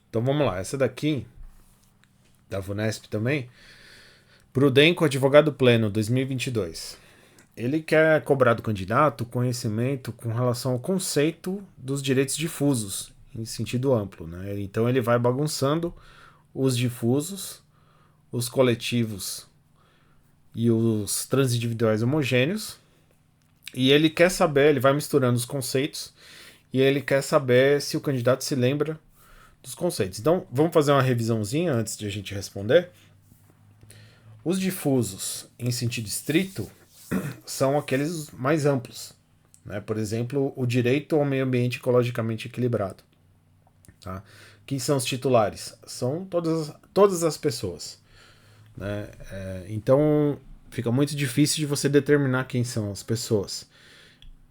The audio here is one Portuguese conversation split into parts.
Então vamos lá, essa daqui, da Vunesp também, Prudenco Advogado Pleno 2022. Ele quer cobrar do candidato conhecimento com relação ao conceito dos direitos difusos, em sentido amplo. Né? Então ele vai bagunçando os difusos, os coletivos e os transindividuais homogêneos, e ele quer saber, ele vai misturando os conceitos, e ele quer saber se o candidato se lembra dos conceitos. Então, vamos fazer uma revisãozinha antes de a gente responder. Os difusos, em sentido estrito, são aqueles mais amplos. Né? Por exemplo, o direito ao meio ambiente ecologicamente equilibrado. Tá? Quem são os titulares? São todas as pessoas. Né? Então, fica muito difícil de você determinar quem são as pessoas.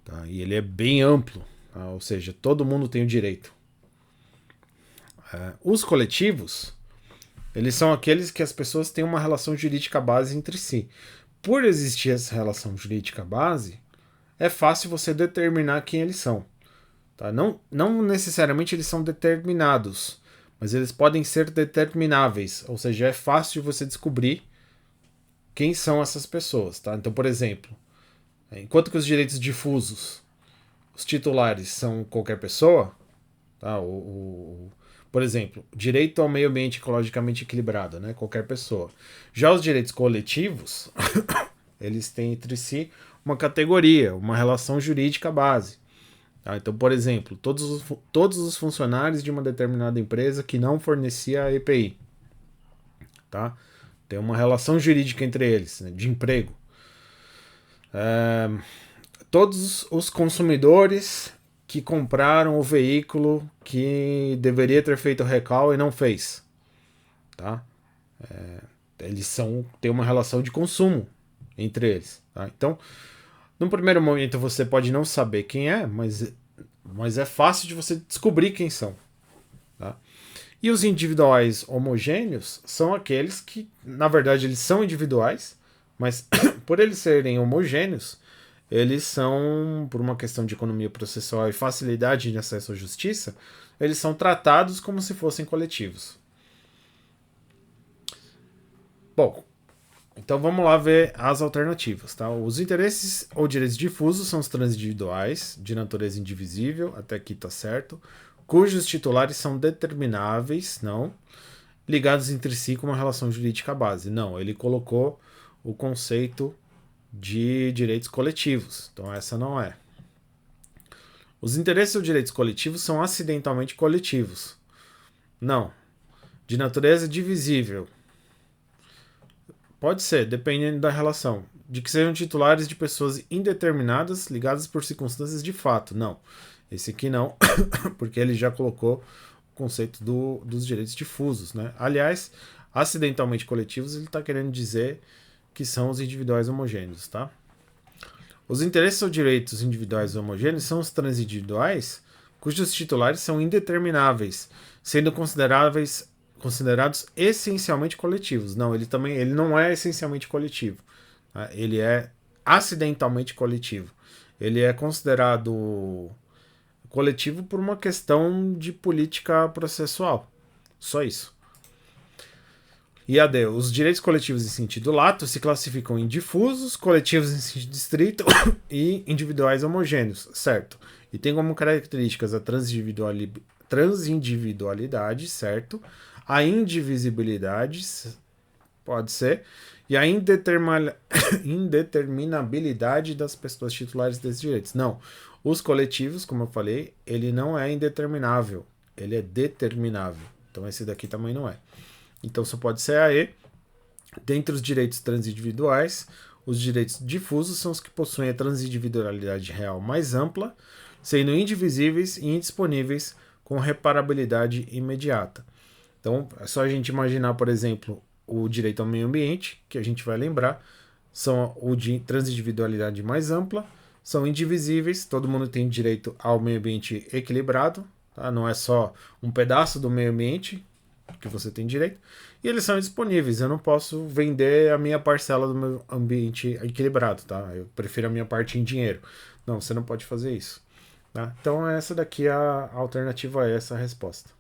Tá? E ele é bem amplo, tá? Ou seja, todo mundo tem o direito. Os coletivos, eles são aqueles que as pessoas têm uma relação jurídica base entre si. Por existir essa relação jurídica base, é fácil você determinar quem eles são. Tá? Não necessariamente eles são determinados, mas eles podem ser determináveis, ou seja, é fácil de você descobrir quem são essas pessoas. Tá? Então, por exemplo, enquanto que os direitos difusos, os titulares são qualquer pessoa, tá? Por exemplo, direito ao meio ambiente ecologicamente equilibrado, né? Qualquer pessoa. Já os direitos coletivos, eles têm entre si uma categoria, uma relação jurídica base. Tá? Então, por exemplo, todos os funcionários de uma determinada empresa que não fornecia a EPI. Tá? Tem uma relação jurídica entre eles, né? De emprego. Todos os consumidores que compraram o veículo que deveria ter feito o recall e não fez. Tá? Eles têm uma relação de consumo entre eles. Tá? Então, num primeiro momento você pode não saber quem é, mas é fácil de você descobrir quem são. Tá? E os individuais homogêneos são aqueles que, na verdade, eles são individuais, mas por eles serem homogêneos, eles são, por uma questão de economia processual e facilidade de acesso à justiça, eles são tratados como se fossem coletivos. Bom, então vamos lá ver as alternativas. Tá? Os interesses ou direitos difusos são os transindividuais, de natureza indivisível, até aqui está certo, cujos titulares são determináveis, não, ligados entre si com uma relação jurídica base. Não, ele colocou o conceito de direitos coletivos, então essa não é. Os interesses ou direitos coletivos são acidentalmente coletivos. Não. De natureza divisível. Pode ser, dependendo da relação. De que sejam titulares de pessoas indeterminadas ligadas por circunstâncias de fato. Não. Esse aqui não, porque ele já colocou o conceito dos direitos difusos. Né? Aliás, acidentalmente coletivos, ele está querendo dizer que são os individuais homogêneos. Tá? Os interesses ou direitos individuais homogêneos são os transindividuais cujos titulares são indetermináveis, sendo considerados essencialmente coletivos. Não, ele não é essencialmente coletivo. Tá? Ele é acidentalmente coletivo. Ele é considerado coletivo por uma questão de política processual. Só isso. E AD, os direitos coletivos em sentido lato se classificam em difusos, coletivos em sentido estrito e individuais homogêneos, certo? E tem como características a transindividualidade, certo? A indivisibilidade, pode ser, e a indeterminabilidade das pessoas titulares desses direitos. Não, os coletivos, como eu falei, ele não é indeterminável, ele é determinável. Então esse daqui também não é. Então só pode ser a E. Dentre os direitos transindividuais, os direitos difusos são os que possuem a transindividualidade real mais ampla, sendo indivisíveis e indisponíveis com reparabilidade imediata. Então é só a gente imaginar, por exemplo, o direito ao meio ambiente, que a gente vai lembrar, são o de transindividualidade mais ampla, são indivisíveis, todo mundo tem direito ao meio ambiente equilibrado, tá? Não é só um pedaço do meio ambiente que você tem direito, e eles são disponíveis. Eu não posso vender a minha parcela do meu ambiente equilibrado, tá? Eu prefiro a minha parte em dinheiro. Não, você não pode fazer isso. Tá? Então essa daqui é a alternativa a essa resposta.